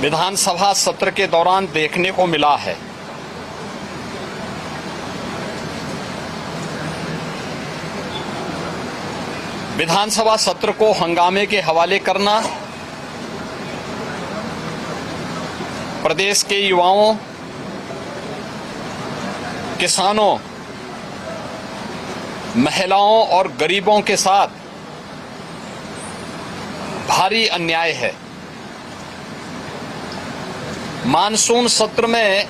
विधानसभा सत्र के दौरान देखने को मिला है। विधानसभा सत्र को हंगामे के हवाले करना, प्रदेश के युवाओं, किसानों, महिलाओं और गरीबों के साथ भारी अन्याय है। मानसून सत्र में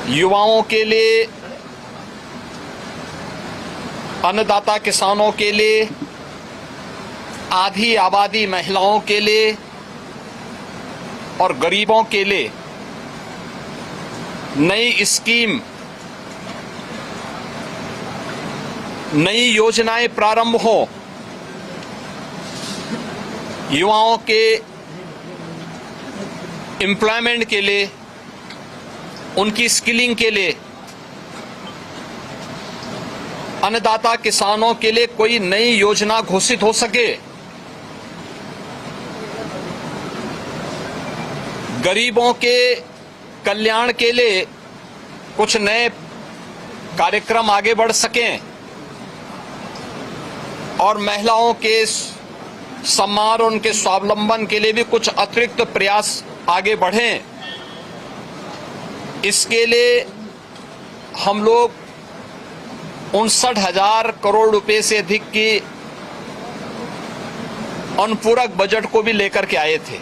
युवाओं के लिए, अन्नदाता किसानों के लिए, आधी आबादी महिलाओं के लिए और गरीबों के लिए नई स्कीम, नई योजनाएं प्रारंभ हो, युवाओं के एम्प्लॉयमेंट के लिए, उनकी स्किलिंग के लिए, अन्नदाता किसानों के लिए कोई नई योजना घोषित हो सके, गरीबों के कल्याण के लिए कुछ नए कार्यक्रम आगे बढ़ सकें और महिलाओं के सम्मान और उनके स्वावलंबन के लिए भी कुछ अतिरिक्त प्रयास आगे बढ़ें। इसके लिए हम लोग 59,000 करोड़ रुपए से अधिक की अनुपूरक बजट को भी लेकर के आए थे,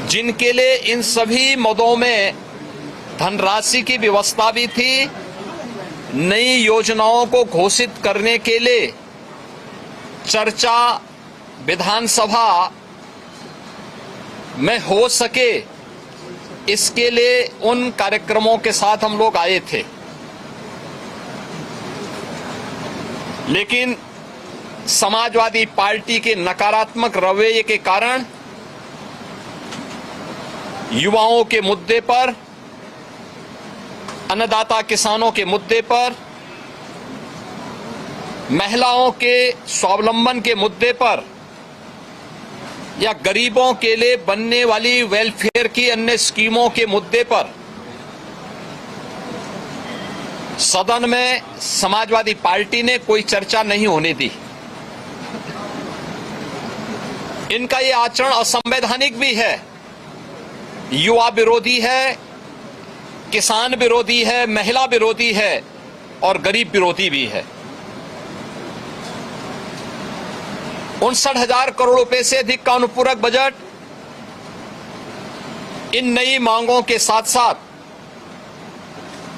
जिनके लिए इन सभी मदों में धनराशि की व्यवस्था भी थी। नई योजनाओं को घोषित करने के लिए चर्चा विधानसभा में हो सके, इसके लिए उन कार्यक्रमों के साथ हम लोग आए थे। लेकिन समाजवादी पार्टी के नकारात्मक रवैये के कारण युवाओं के मुद्दे पर, अन्नदाता किसानों के मुद्दे पर, महिलाओं के स्वावलंबन के मुद्दे पर या गरीबों के लिए बनने वाली वेलफेयर की अन्य स्कीमों के मुद्दे पर सदन में समाजवादी पार्टी ने कोई चर्चा नहीं होने दी। इनका ये आचरण असंवैधानिक भी है, युवा विरोधी है, किसान विरोधी है, महिला विरोधी है और गरीब विरोधी भी है। 59,000 करोड़ रुपए से अधिक का अनुपूरक बजट इन नई मांगों के साथ साथ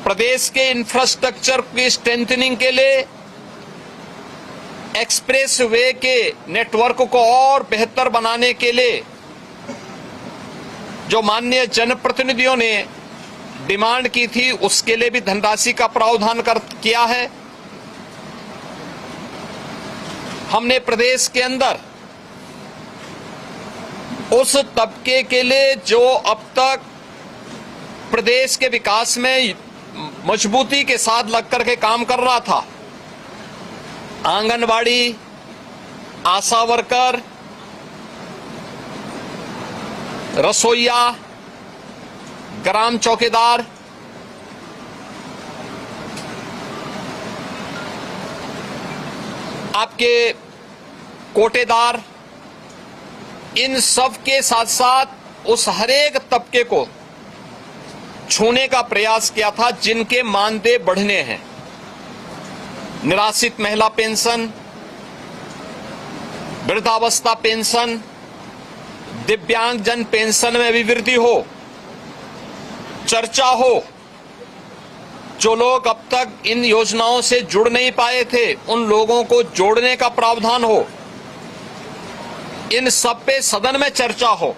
प्रदेश के इंफ्रास्ट्रक्चर की स्ट्रेंथनिंग के लिए, एक्सप्रेस वे के नेटवर्क को और बेहतर बनाने के लिए जो माननीय जनप्रतिनिधियों ने डिमांड की थी, उसके लिए भी धनराशि का प्रावधान किया है। हमने प्रदेश के अंदर उस तबके के लिए जो अब तक प्रदेश के विकास में मजबूती के साथ लग करके काम कर रहा था, आंगनबाड़ी, आशा वर्कर, रसोइया, ग्राम चौकीदार, आपके कोटेदार, इन सब के साथ साथ उस हरेक तबके को छूने का प्रयास किया था जिनके मानदेय बढ़ने हैं। निराश्रित महिला पेंशन, वृद्धावस्था पेंशन, दिव्यांगजन पेंशन में भी वृद्धि हो, चर्चा हो। जो लोग अब तक इन योजनाओं से जुड़ नहीं पाए थे, उन लोगों को जोड़ने का प्रावधान हो, इन सब पे सदन में चर्चा हो।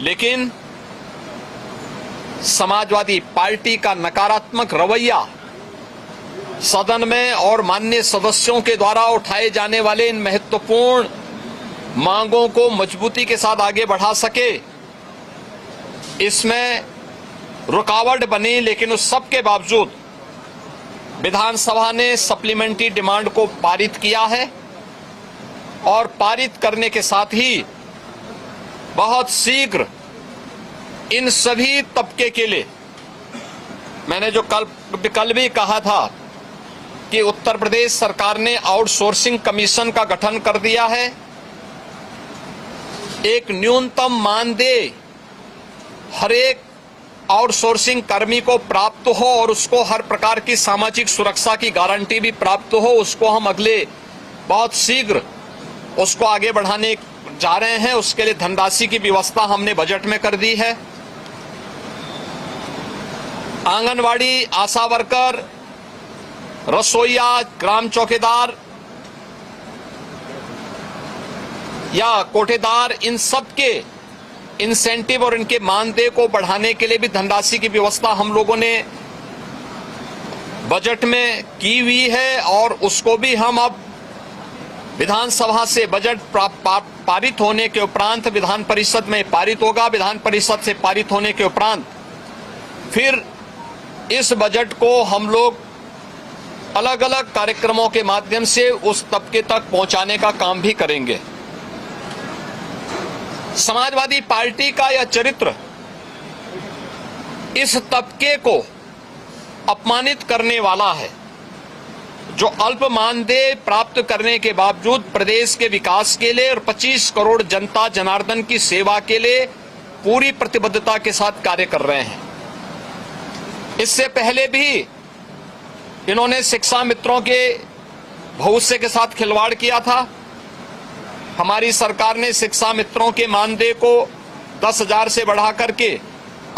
लेकिन समाजवादी पार्टी का नकारात्मक रवैया सदन में और माननीय सदस्यों के द्वारा उठाए जाने वाले इन महत्वपूर्ण मांगों को मजबूती के साथ आगे बढ़ा सके, इसमें रुकावट बनी। लेकिन उस सब के बावजूद विधानसभा ने सप्लीमेंट्री डिमांड को पारित किया है और पारित करने के साथ ही बहुत शीघ्र इन सभी तबके के लिए, मैंने जो कल भी कहा था कि उत्तर प्रदेश सरकार ने आउटसोर्सिंग कमीशन का गठन कर दिया है। एक न्यूनतम मानदेय हर एक आउटसोर्सिंग कर्मी को प्राप्त हो और उसको हर प्रकार की सामाजिक सुरक्षा की गारंटी भी प्राप्त हो, उसको हम अगले बहुत शीघ्र उसको आगे बढ़ाने जा रहे हैं। उसके लिए धनराशि की व्यवस्था हमने बजट में कर दी है। आंगनवाड़ी, आशा वर्कर, रसोईया, ग्राम चौकीदार या कोठेदार, इन सब के इंसेंटिव और इनके मानदेय को बढ़ाने के लिए भी धनराशि की व्यवस्था हम लोगों ने बजट में की हुई है और उसको भी हम अब विधानसभा से बजट पारित होने के उपरांत विधान परिषद में पारित होगा। विधान परिषद से पारित होने के उपरांत फिर इस बजट को हम लोग अलग अलग कार्यक्रमों के माध्यम से उस तबके तक पहुंचाने का काम भी करेंगे। समाजवादी पार्टी का यह चरित्र इस तबके को अपमानित करने वाला है, जो अल्प मानदेय प्राप्त करने के बावजूद प्रदेश के विकास के लिए और 25 करोड़ जनता जनार्दन की सेवा के लिए पूरी प्रतिबद्धता के साथ कार्य कर रहे हैं। इससे पहले भी इन्होंने शिक्षा मित्रों के भविष्य के साथ खिलवाड़ किया था। हमारी सरकार ने शिक्षा मित्रों के मानदेय को 10,000 से बढ़ा करके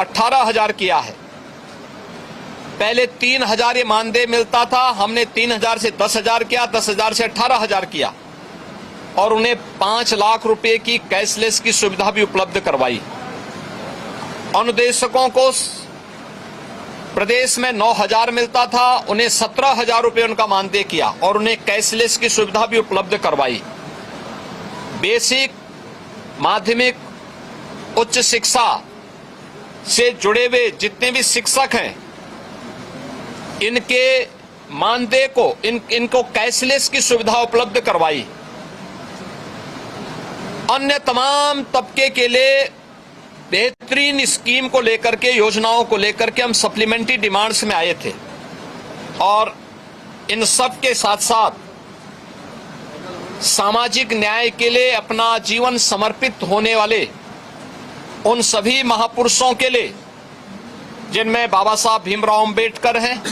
18,000 किया है। पहले 3,000 ये मानदेय मिलता था, हमने 3,000 से 10,000 किया, 10,000 से 18,000 किया और उन्हें 5 लाख रुपए की कैशलेस की सुविधा भी उपलब्ध करवाई। अनुदेशकों को प्रदेश में 9,000 मिलता था, उन्हें 17,000 रुपए उनका मानदेय किया और उन्हें कैशलेस की सुविधा भी उपलब्ध करवाई। बेसिक, माध्यमिक, उच्च शिक्षा से जुड़े हुए जितने भी शिक्षक हैं, इनके मानदेय को इनको कैशलेस की सुविधा उपलब्ध करवाई। अन्य तमाम तबके के लिए बेहतरीन स्कीम को लेकर के, योजनाओं को लेकर के हम सप्लीमेंट्री डिमांड्स में आए थे और इन सब के साथ साथ सामाजिक न्याय के लिए अपना जीवन समर्पित होने वाले उन सभी महापुरुषों के लिए, जिनमें बाबा साहब भीमराव अंबेडकर हैं,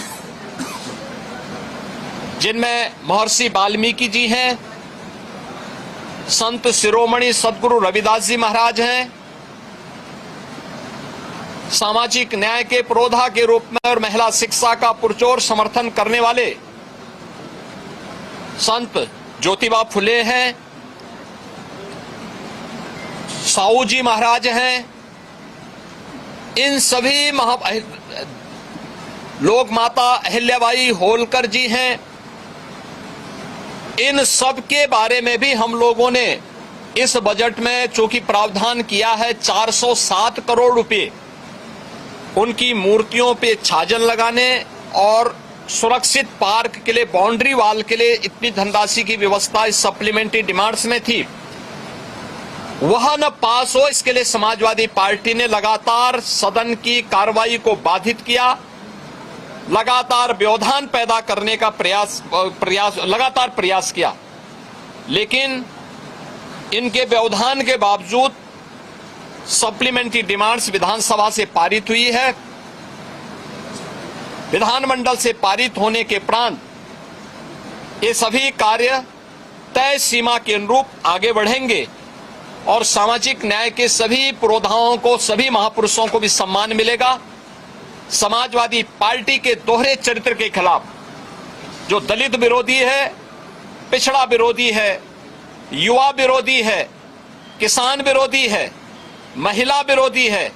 जिनमें महर्षि वाल्मीकि जी हैं, संत शिरोमणि सदगुरु रविदास जी महाराज हैं, सामाजिक न्याय के पुरोधा के रूप में और महिला शिक्षा का पुरजोर समर्थन करने वाले संत ज्योतिबा फुले हैं, साहू जी महाराज हैं। इन सभी लोक माता अहिल्याबाई होलकर जी हैं। इन सब के बारे में भी हम लोगों ने इस बजट में चूंकि प्रावधान किया है 407 करोड़ रुपए उनकी मूर्तियों पे छाजन लगाने और सुरक्षित पार्क के लिए, बाउंड्री वॉल के लिए इतनी धनराशि की व्यवस्था इस सप्लीमेंट्री डिमांड्स में थी, वह न पास हो, इसके लिए समाजवादी पार्टी ने लगातार सदन की कार्रवाई को बाधित किया, लगातार व्यवधान पैदा करने का लगातार प्रयास किया। लेकिन इनके व्यवधान के बावजूद सप्लीमेंट्री डिमांड्स विधानसभा से पारित हुई है। विधानमंडल से पारित होने के उपरांत ये सभी कार्य तय सीमा के अनुरूप आगे बढ़ेंगे और सामाजिक न्याय के सभी पुरोधाओं को, सभी महापुरुषों को भी सम्मान मिलेगा। समाजवादी पार्टी के दोहरे चरित्र के खिलाफ, जो दलित विरोधी है, पिछड़ा विरोधी है, युवा विरोधी है, किसान विरोधी है, महिला विरोधी है,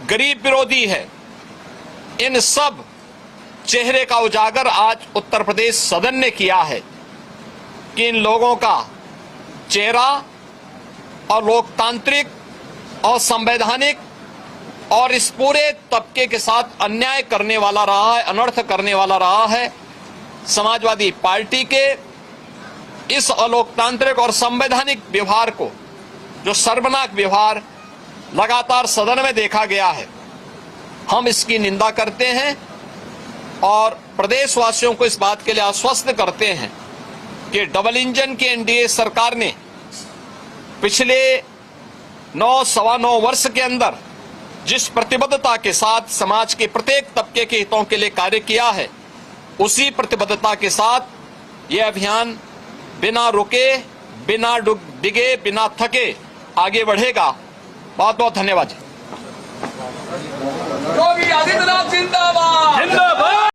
गरीब विरोधी है, इन सब चेहरे का उजागर आज उत्तर प्रदेश सदन ने किया है कि इन लोगों का चेहरा और लोकतांत्रिक और संवैधानिक और इस पूरे तबके के साथ अन्याय करने वाला रहा है, अनर्थ करने वाला रहा है। समाजवादी पार्टी के इस अलोकतांत्रिक और संवैधानिक व्यवहार को, जो शर्मनाक व्यवहार लगातार सदन में देखा गया है, हम इसकी निंदा करते हैं और प्रदेशवासियों को इस बात के लिए आश्वस्त करते हैं कि डबल इंजन की एनडीए सरकार ने पिछले 9-9.25 वर्ष के अंदर जिस प्रतिबद्धता के साथ समाज के प्रत्येक तबके के हितों के लिए कार्य किया है, उसी प्रतिबद्धता के साथ यह अभियान बिना रुके, बिना डिगे, बिना थके आगे बढ़ेगा। बहुत बहुत धन्यवाद। योगी आदित्यनाथ जिंदाबाद।